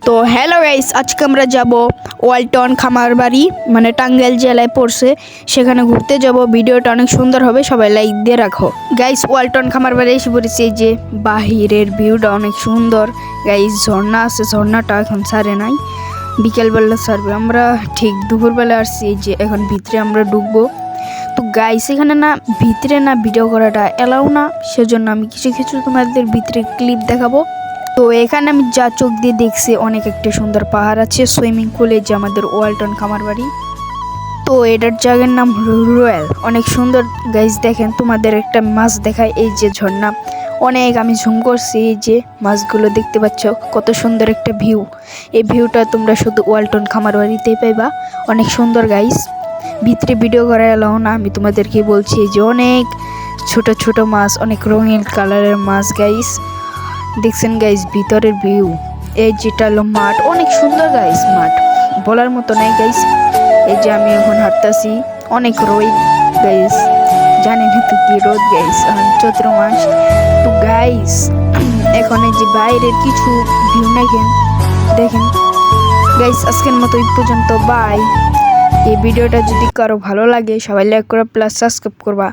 তো hello guys, আজকে আমরা যাব ওয়ালটন খামারবাড়ি, মানে টাঙ্গাইল জেলায় পড়ছে। সেখানে ঘুরতে যাব। ভিডিওটা অনেক সুন্দর হবে, সবাই লাইক দিয়ে রাখো। গাইস, ওয়ালটন খামারবাড়ি এসে পড়েছে। এই যে বাহিরের ভিউটা অনেক সুন্দর। গাইস, ঝর্ণা আছে, ঝর্ণাটা এখন ছাড়ে নাই, বিকেলবেলা ছাড়বে। আমরা ঠিক দুপুরবেলা আসছি। এই যে এখন ভিতরে আমরা ঢুকবো। তো গাইস, এখানে না ভিতরে না ভিডিও করাটা এলাও না, সেজন্য আমি কিছু কিছু তোমাদের ভিতরে ক্লিপ দেখাবো। তো এখানে আমি যা চোখ দিয়ে দেখছি, অনেক একটা সুন্দর পাহাড় আছে, সুইমিং পুলে, যে আমাদের ওয়ালটন খামারবাড়ি। তো এটার জায়গার নাম রয়্যাল, অনেক সুন্দর। গাইস দেখেন, তোমাদের একটা মাছ দেখায়। এই যে ঝর্ণা, অনেক আমি ঝুম করছি। এই যে মাছগুলো দেখতে পাচ্ছ, কত সুন্দর একটা ভিউ। এই ভিউটা তোমরা শুধু ওয়ালটন খামারবাড়িতেই পাইবা। অনেক সুন্দর গাইস। ভিতরে ভিডিও করা এলাও না, আমি তোমাদেরকে বলছি। যে অনেক ছোট ছোট মাছ, অনেক রঙিন কালারের মাছ গাইস। দেখছেন গাইস ভিতরের ভিউ। এই যেটা হলো মাঠ, অনেক সুন্দর গাইস। মাঠ বলার মতো নাই গাইস। এই যে আমি এখন হাঁটতেছি, অনেক রোদ গাইস, জানি না তো কি রোদ গাইস, এখন চৈত্র মাস। তো গাইস, এখন এই যে বাইরের কিছু ভিউ দেখেন গাইস। আজকের মতো এই পর্যন্ত, বাই। এই ভিডিওটা যদি কারো ভালো লাগে, সবাই লাইক করবা, প্লাস সাবস্ক্রাইব করবা।